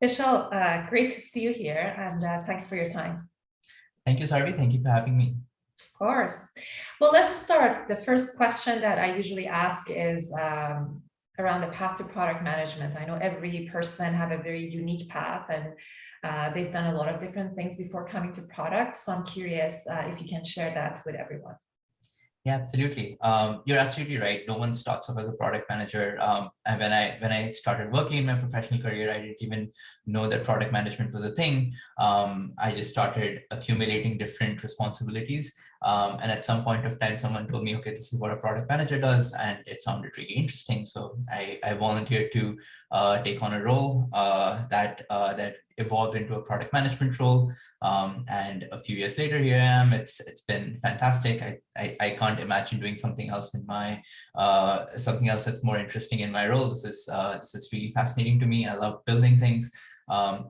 Vishal, great to see you here, and thanks for your time. Thank you, Sarvi. Thank you for having me. Of course. Well, let's start. The first question that I usually ask is around the path to product management. I know every person have a very unique path, and they've done a lot of different things before coming to product. So I'm curious if you can share that with everyone. Yeah, absolutely. You're absolutely right. No one starts off as a product manager. And when I started working in my professional career, I didn't even know that product management was a thing. I just started accumulating different responsibilities. And at some point of time, someone told me, okay, this is what a product manager does. And it sounded really interesting. So I volunteered to take on a role that evolved into a product management role. And a few years later, here I am. It's been fantastic. I can't imagine doing something else in my something else that's more interesting in my role. This is really fascinating to me. I love building things.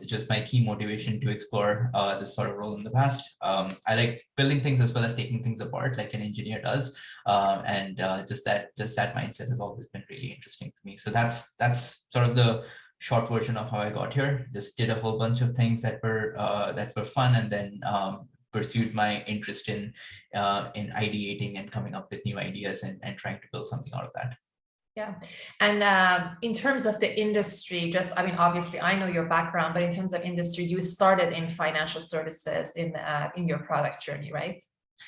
Just my key motivation to explore this sort of role in the past. I like building things as well as taking things apart, like an engineer does, and just that mindset has always been really interesting for me. So that's sort of the short version of how I got here. Just did a whole bunch of things that were fun, and then pursued my interest in ideating and coming up with new ideas and trying to build something out of that. Yeah. And in terms of the industry, I mean, obviously I know your background, but in terms of industry, you started in financial services in your product journey, right?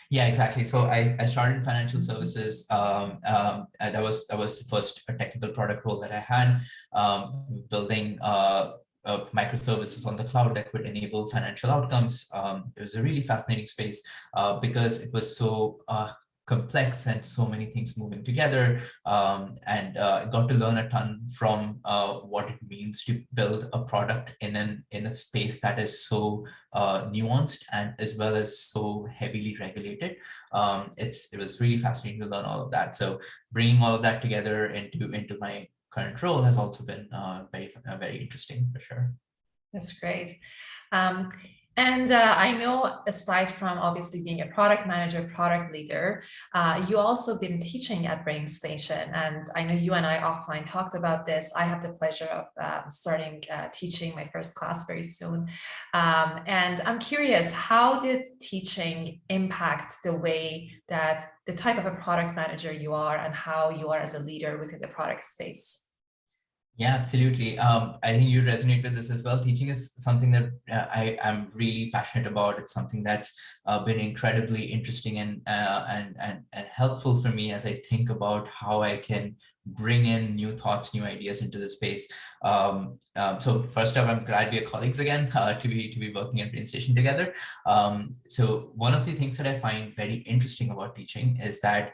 Yeah, exactly. So I started in financial services. That was the first technical product role that I had, building microservices on the cloud that would enable financial outcomes. It was a really fascinating space because it was so complex and so many things moving together, and got to learn a ton from what it means to build a product in a space that is so nuanced and as well as so heavily regulated. It was really fascinating to learn all of that. So bringing all of that together into my current role has also been very interesting for sure. That's great. Um, and I know aside from obviously being a product manager, product leader, you also been teaching at Brain Station. And I know you and I offline talked about this. I have the pleasure of starting teaching my first class very soon. And I'm curious, how did teaching impact the way that the type of a product manager you are and how you are as a leader within the product space? Yeah, absolutely. I think you resonate with this as well. Teaching is something that I am really passionate about. It's something that's been incredibly interesting and helpful for me as I think about how I can bring in new thoughts, new ideas into the space. So first off, I'm glad we are colleagues again to be working at Brain Station together. So one of the things that I find very interesting about teaching is that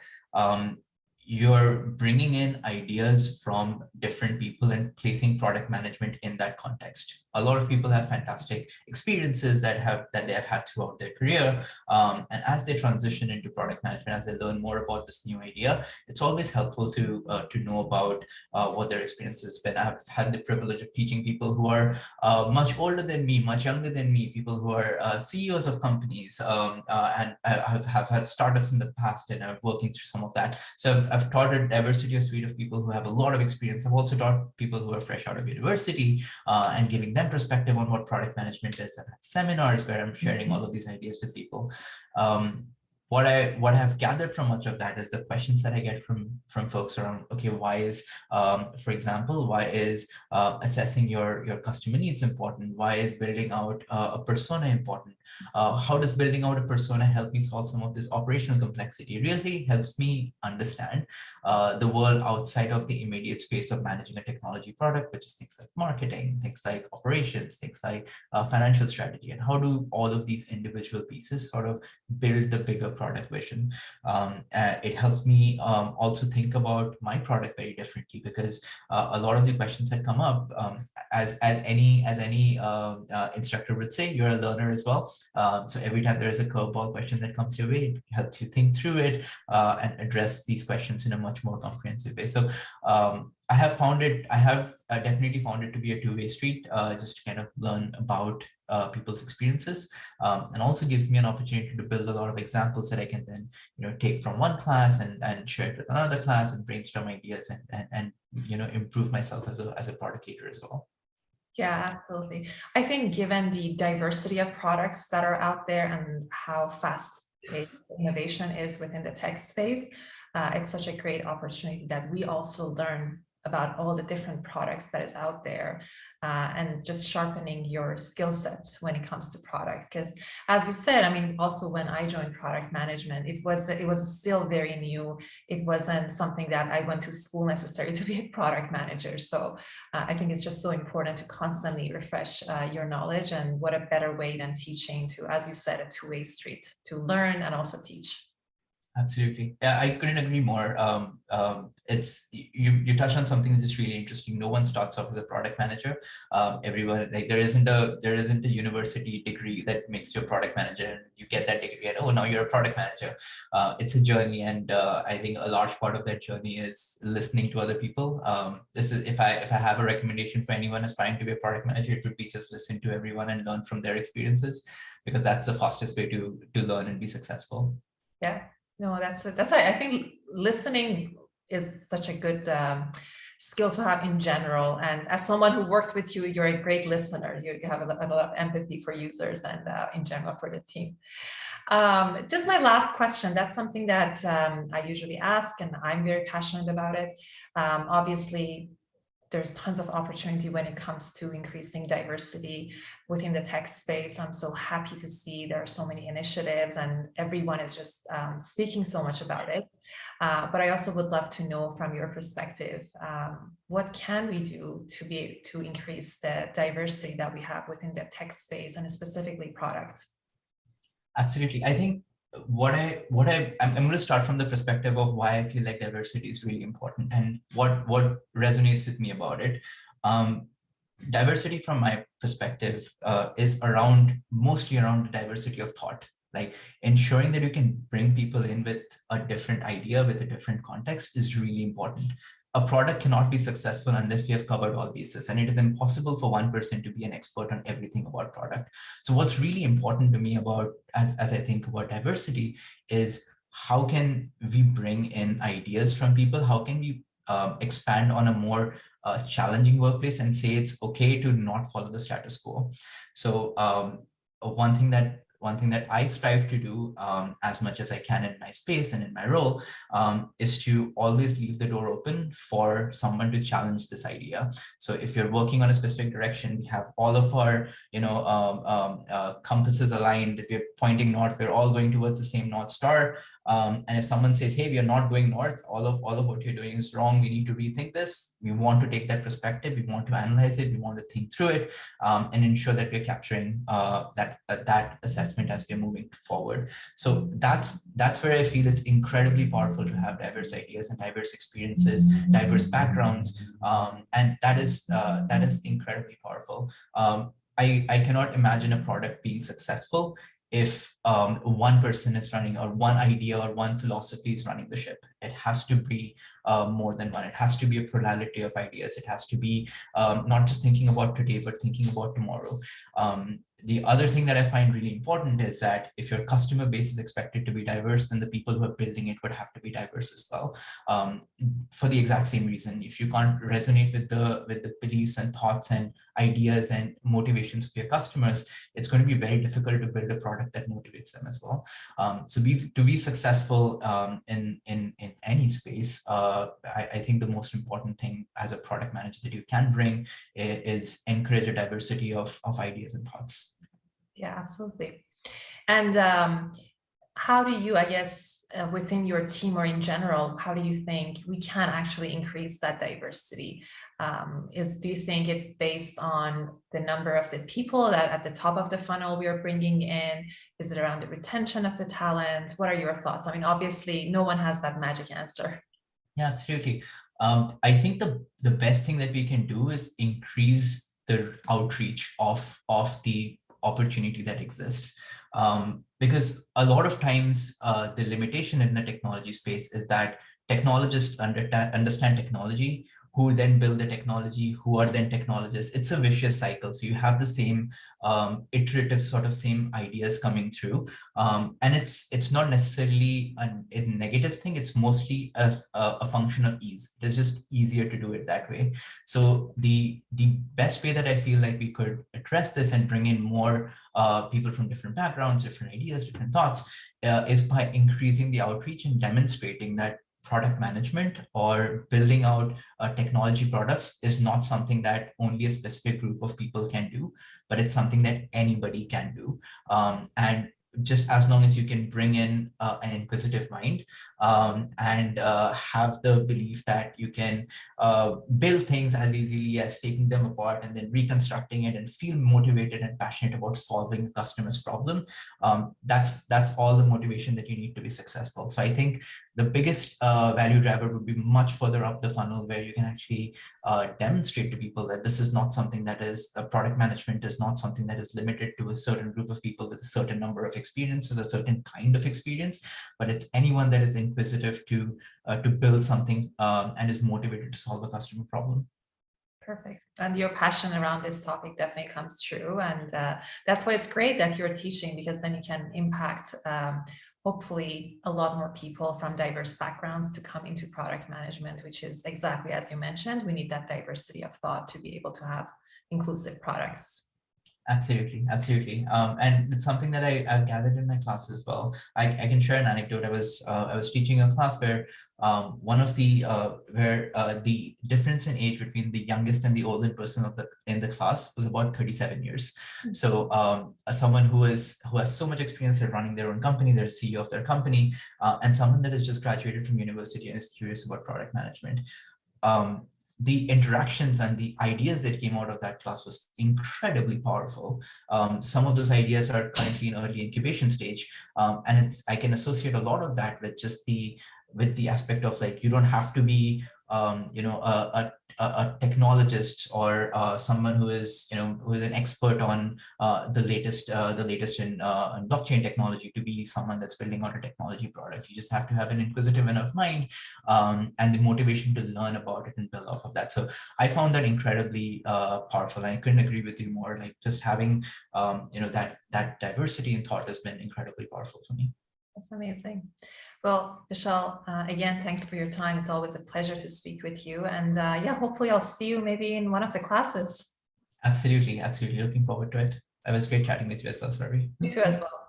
you're bringing in ideas from different people and placing product management in that context. A lot of people have fantastic experiences that they have had throughout their career, and as they transition into product management, as they learn more about this new idea, it's always helpful to know about what their experience has been. I've had the privilege of teaching people who are much older than me, much younger than me, people who are CEOs of companies, and I have had startups in the past, and I'm working through some of that. So I've taught a diversity of suite of people who have a lot of experience. I've also taught people who are fresh out of university and giving them perspective on what product management is. I've had seminars where I'm sharing all of these ideas with people. What I have gathered from much of that is the questions that I get from folks around, okay, why is, for example, why is assessing your customer needs important? Why is building out a persona important? How does building out a persona help me solve some of this operational complexity? It really helps me understand the world outside of the immediate space of managing a technology product, which is things like marketing, things like operations, things like financial strategy, and how do all of these individual pieces sort of build the bigger product vision. It helps me also think about my product very differently, because a lot of the questions that come up, as any instructor would say, you're a learner as well. So every time there is a curveball question that comes your way, it helps you think through it and address these questions in a much more comprehensive way. So I have definitely found it to be a two-way street, just to kind of learn about people's experiences, and also gives me an opportunity to build a lot of examples that I can then take from one class and share it with another class and brainstorm ideas and improve myself as a product leader as well. Yeah, absolutely. I think given the diversity of products that are out there and how fast paced innovation is within the tech space, it's such a great opportunity that we also learn about all the different products that is out there, and just sharpening your skill sets when it comes to product. Because as you said, I mean, also when I joined product management, it was still very new. It wasn't something that I went to school necessarily to be a product manager. So I think it's just so important to constantly refresh your knowledge, and what a better way than teaching to, as you said, a two-way street to learn and also teach. Absolutely. Yeah, I couldn't agree more. It's you touched on something that's really interesting. No one starts off as a product manager. Everyone, like, there isn't a university degree that makes you a product manager and you get that degree and, oh, now you're a product manager. It's a journey, and I think a large part of that journey is listening to other people. This is, if I have a recommendation for anyone aspiring to be a product manager, it would be just listen to everyone and learn from their experiences, because that's the fastest way to learn and be successful. Yeah, no, that's why I think listening is such a good skill to have in general. And as someone who worked with you, you're a great listener. You have a lot of empathy for users and in general for the team. Just my last question. That's something that I usually ask, and I'm very passionate about it. Obviously, there's tons of opportunity when it comes to increasing diversity within the tech space. I'm so happy to see there are so many initiatives and everyone is just speaking so much about it. But I also would love to know from your perspective, what can we do to increase the diversity that we have within the tech space and specifically product? Absolutely. I think I'm going to start from the perspective of why I feel like diversity is really important and what resonates with me about it. Diversity from my perspective is mostly around the diversity of thought, like ensuring that you can bring people in with a different idea, with a different context, is really important. A product cannot be successful unless we have covered all bases, and it is impossible for one person to be an expert on everything about product. So what's really important to me about, as I think about diversity, is how can we bring in ideas from people? How can we expand on a more challenging workplace and say it's okay to not follow the status quo? So one thing that I strive to do, as much as I can in my space and in my role, is to always leave the door open for someone to challenge this idea. So if you're working on a specific direction, we have all of our compasses aligned. If we're pointing north, we're all going towards the same North Star. And if someone says, hey, we are not going north, all of what you're doing is wrong, we need to rethink this. We want to take that perspective, we want to analyze it, we want to think through it, and ensure that we're capturing that assessment as we're moving forward. So that's where I feel it's incredibly powerful to have diverse ideas and diverse experiences, diverse backgrounds, and that is incredibly powerful. I cannot imagine a product being successful if one person is running, or one idea or one philosophy is running the ship. It has to be more than one. It has to be a plurality of ideas. It has to be not just thinking about today, but thinking about tomorrow. The other thing that I find really important is that if your customer base is expected to be diverse, then the people who are building it would have to be diverse as well. For the exact same reason, if you can't resonate with the beliefs and thoughts and ideas and motivations of your customers, it's going to be very difficult to build a product that motivates them as well. So to be successful in any space, I think the most important thing as a product manager that you can bring is encourage a diversity of ideas and thoughts. Yeah, absolutely. And how do you, I guess, within your team or in general, how do you think we can actually increase that diversity? Do you think it's based on the number of the people that at the top of the funnel we are bringing in? Is it around the retention of the talent? What are your thoughts? I mean, obviously, no one has that magic answer. Yeah, absolutely. I think the best thing that we can do is increase the outreach of the opportunity that exists. Because a lot of times the limitation in the technology space is that technologists understand technology who then build the technology, who are then technologists. It's a vicious cycle. So you have the same iterative sort of same ideas coming through. And it's not necessarily a negative thing. It's mostly a function of ease. It is just easier to do it that way. So the best way that I feel like we could address this and bring in more people from different backgrounds, different ideas, different thoughts, is by increasing the outreach and demonstrating that product management or building out technology products is not something that only a specific group of people can do, but it's something that anybody can do. And just as long as you can bring in an inquisitive mind and have the belief that you can build things as easily as taking them apart and then reconstructing it and feel motivated and passionate about solving the customer's problem, that's all the motivation that you need to be successful. So I think the biggest value driver would be much further up the funnel, where you can actually demonstrate to people that this is not something that is product management is not something that is limited to a certain group of people with a certain number of experiences, a certain kind of experience, but it's anyone that is inquisitive to build something and is motivated to solve a customer problem. Perfect. And your passion around this topic definitely comes true. And that's why it's great that you're teaching, because then you can impact hopefully a lot more people from diverse backgrounds to come into product management, which is exactly as you mentioned, we need that diversity of thought to be able to have inclusive products. Absolutely, absolutely. And it's something that I've gathered in my class as well. I can share an anecdote. I was teaching a class where one of the the difference in age between the youngest and the oldest person in the class was about 37 years. So someone who has so much experience at running their own company, they're CEO of their company, and someone that has just graduated from university and is curious about product management. The interactions and the ideas that came out of that class was incredibly powerful. Some of those ideas are currently in early incubation stage, and I can associate a lot of that with just the aspect of, like, you don't have to be a technologist or someone who is an expert on the latest in blockchain technology to be someone that's building out a technology product. You just have to have an inquisitive enough mind and the motivation to learn about it and build off of that. So I found that incredibly powerful, and I couldn't agree with you more. Like, just having that diversity in thought has been incredibly powerful for me. That's amazing. Well, Vishal, again, thanks for your time. It's always a pleasure to speak with you. And yeah, hopefully I'll see you maybe in one of the classes. Absolutely, absolutely. Looking forward to it. It was great chatting with you as well, Sarvi. You too as well.